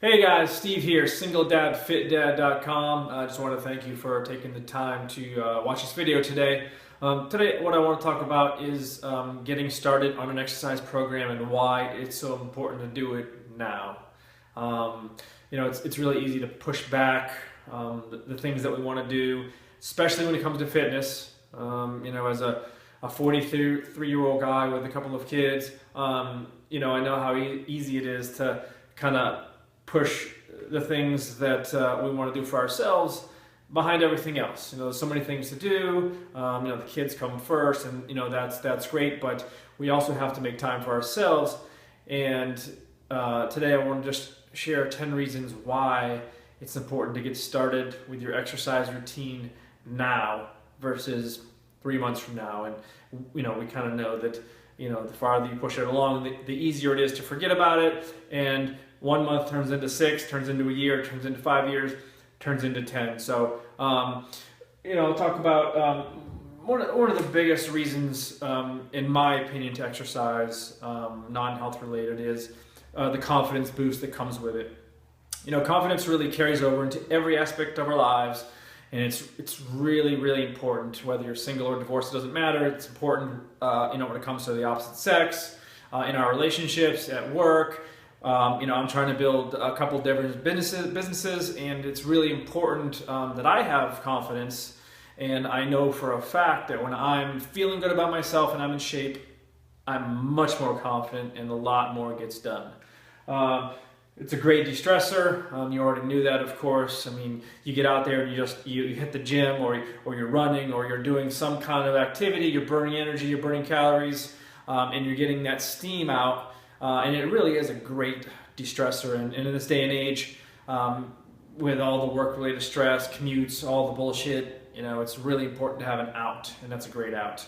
Hey guys, Steve here, singledadfitdad.com. I just want to thank you for taking the time to watch this video today. Today, what I want to talk about is getting started on an exercise program and why it's so important to do it now. It's really easy to push back the things that we want to do, especially when it comes to fitness. As a 43-year-old guy with a couple of kids, I know how easy it is to kind of push the things that we want to do for ourselves behind everything else. There's so many things to do. The kids come first, and that's great. But we also have to make time for ourselves. And today, I want to just share 10 reasons why it's important to get started with your exercise routine now versus 3 months from now. And we kind of know that the farther you push it along, the easier it is to forget about it. And 1 month turns into 6, turns into a year, turns into 5 years, turns into 10. So, talk about one of the biggest reasons, in my opinion, to exercise, non-health related, is the confidence boost that comes with it. Confidence really carries over into every aspect of our lives, and it's really, really important. Whether you're single or divorced, it doesn't matter. It's important, when it comes to the opposite sex, in our relationships, at work. I'm trying to build a couple different businesses, and it's really important that I have confidence. And I know for a fact that when I'm feeling good about myself and I'm in shape, I'm much more confident and a lot more gets done. It's a great de-stressor. You already knew that, of course. You get out there and you hit the gym, or you're running, or you're doing some kind of activity. You're burning energy, you're burning calories, and you're getting that steam out. And it really is a great de-stressor. And in this day and age, with all the work-related stress, commutes, all the bullshit, it's really important to have an out, and that's a great out.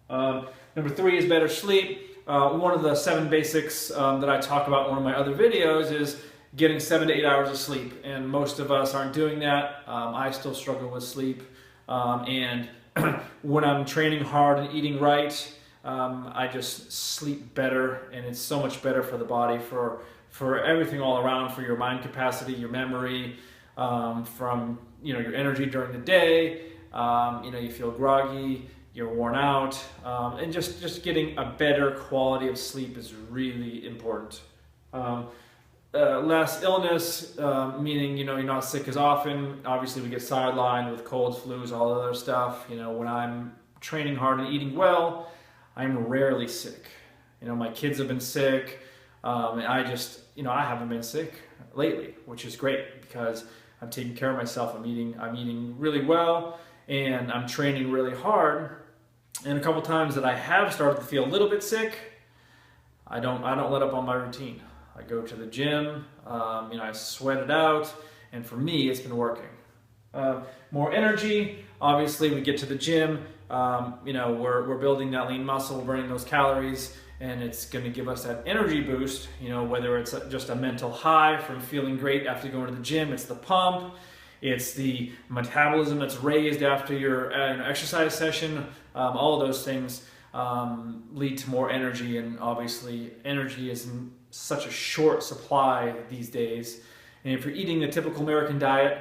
Number 3 is better sleep. One of the 7 basics that I talk about in one of my other videos is getting 7 to 8 hours of sleep. And most of us aren't doing that. I still struggle with sleep. And when I'm training hard and eating right, I just sleep better, and it's so much better for the body, for everything all around, for your mind capacity, your memory, from your energy during the day. You feel groggy, you're worn out, and just getting a better quality of sleep is really important. Less illness, meaning you're not sick as often. Obviously, we get sidelined with colds, flus, all that other stuff. When I'm training hard and eating well, I'm rarely sick. My kids have been sick, and I haven't been sick lately, which is great because I'm taking care of myself. I'm eating really well, and I'm training really hard. And a couple times that I have started to feel a little bit sick, I don't let up on my routine. I go to the gym, I sweat it out, and for me, it's been working. More energy. Obviously, we get to the gym. We're building that lean muscle, we're burning those calories, and it's going to give us that energy boost. Whether it's just a mental high from feeling great after going to the gym, it's the pump, it's the metabolism that's raised after your exercise session. All of those things lead to more energy, and obviously, energy is in such a short supply these days. And if you're eating the typical American diet,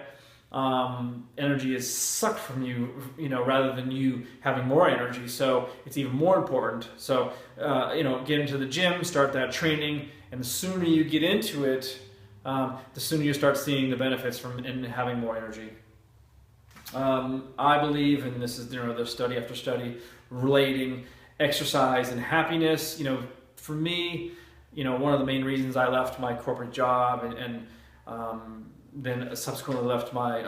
energy is sucked from you, rather than you having more energy. So it's even more important. So, get into the gym, start that training, and the sooner you get into it, the sooner you start seeing the benefits from having more energy. I believe, and this is there's study after study relating exercise and happiness. For me, one of the main reasons I left my corporate job and then subsequently left my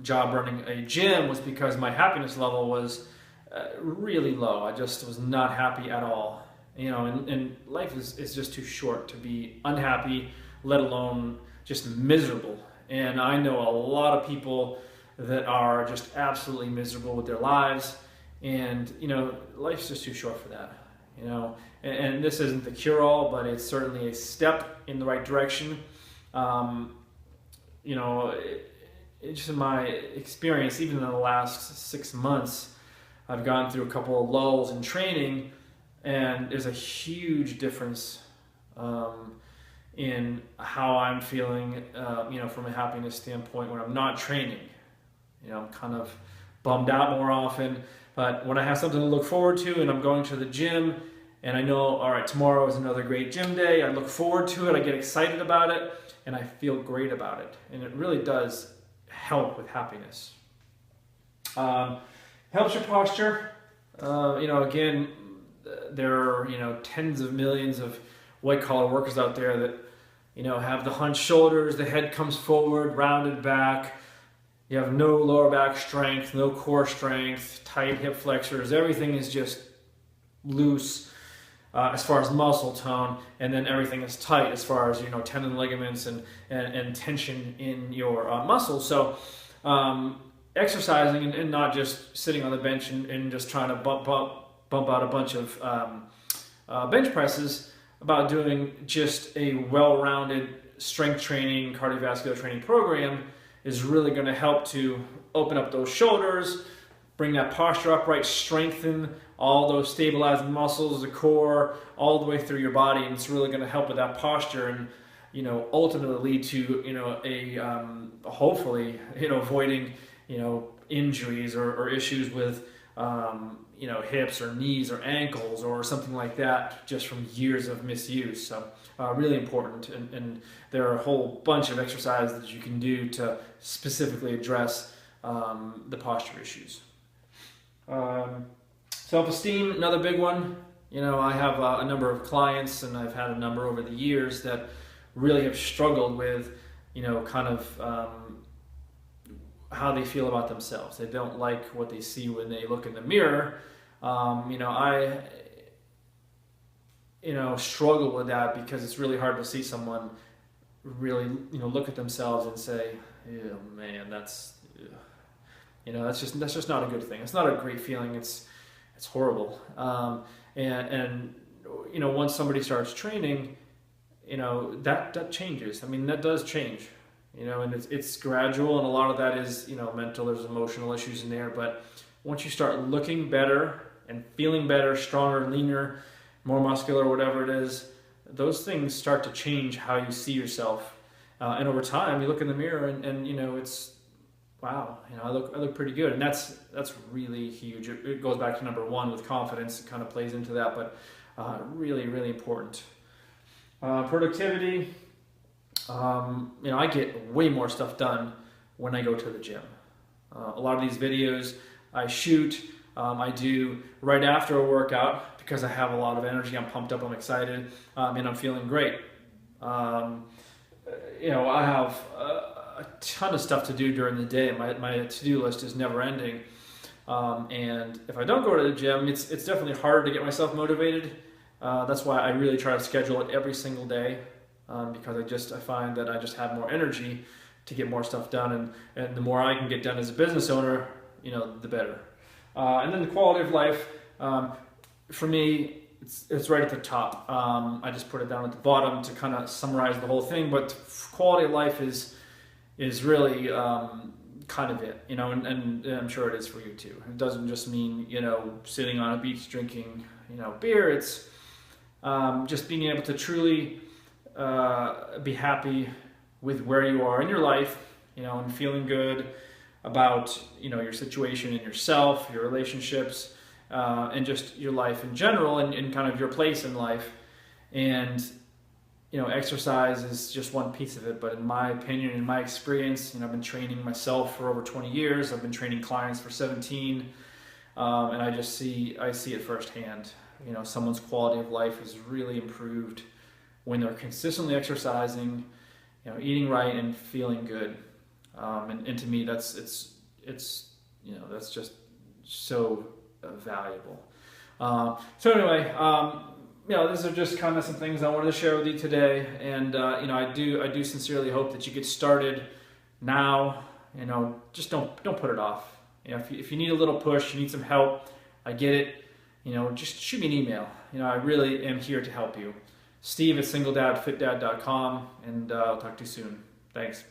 job running a gym was because my happiness level was really low. I just was not happy at all. And life is just too short to be unhappy, let alone just miserable. And I know a lot of people that are just absolutely miserable with their lives. And, life's just too short for that. And this isn't the cure-all, but it's certainly a step in the right direction. Just in my experience, even in the last 6 months, I've gone through a couple of lulls in training, and there's a huge difference in how I'm feeling, from a happiness standpoint when I'm not training. I'm kind of bummed out more often, but when I have something to look forward to and I'm going to the gym and I know, all right, tomorrow is another great gym day, I look forward to it, I get excited about it, and I feel great about it. And it really does help with happiness. Helps your posture. Again, there are, tens of millions of white-collar workers out there that, have the hunched shoulders, the head comes forward, rounded back. You have no lower back strength, no core strength, tight hip flexors. Everything is just loose as far as muscle tone, and then everything is tight as far as, tendon, ligaments, and tension in your muscles. So exercising and not just sitting on the bench and just trying to bump out a bunch of bench presses, about doing just a well-rounded strength training, cardiovascular training program is really going to help to open up those shoulders, bring that posture upright, strengthen all those stabilizing muscles, the core, all the way through your body, and it's really going to help with that posture and, ultimately lead to, hopefully, avoiding, injuries or issues with, hips or knees or ankles or something like that just from years of misuse. So really important. And there are a whole bunch of exercises that you can do to specifically address the posture issues. Self-esteem, another big one. I have a number of clients, and I've had a number over the years that really have struggled with, how they feel about themselves. They don't like what they see when they look in the mirror. I struggle with that because it's really hard to see someone really, look at themselves and say, "Oh man, that's just not a good thing. It's not a great feeling. It's horrible." And once somebody starts training, that changes. I mean, that does change. And it's gradual, and a lot of that is, mental, there's emotional issues in there, but once you start looking better and feeling better, stronger, leaner, more muscular, whatever it is, those things start to change how you see yourself. And over time, you look in the mirror and it's, wow, I look pretty good. And that's really huge. It goes back to number one with confidence. It kind of plays into that, but really, really important. Productivity. I get way more stuff done when I go to the gym. A lot of these videos I shoot, I do right after a workout because I have a lot of energy. I'm pumped up, I'm excited, and I'm feeling great. I have a ton of stuff to do during the day. My to-do list is never ending. And if I don't go to the gym, it's definitely harder to get myself motivated. That's why I really try to schedule it every single day. Because I find that I just have more energy to get more stuff done, and the more I can get done as a business owner, the better. And then the quality of life, for me, it's right at the top. I just put it down at the bottom to kind of summarize the whole thing, but quality of life is really kind of it, and I'm sure it is for you too. It doesn't just mean, sitting on a beach drinking, beer. It's just being able to truly be happy with where you are in your life, and feeling good about, your situation and yourself, your relationships, and just your life in general and kind of your place in life. And, exercise is just one piece of it. But in my opinion, in my experience, I've been training myself for over 20 years. I've been training clients for 17. And I see it firsthand. Someone's quality of life is really improved when they're consistently exercising, eating right and feeling good. And to me, that's just so valuable. So anyway, these are just kind of some things I wanted to share with you today. And I do sincerely hope that you get started now. Just don't put it off. If you need a little push, you need some help, I get it. Just shoot me an email. I really am here to help you. Steve@singledadfitdad.com, and I'll talk to you soon. Thanks.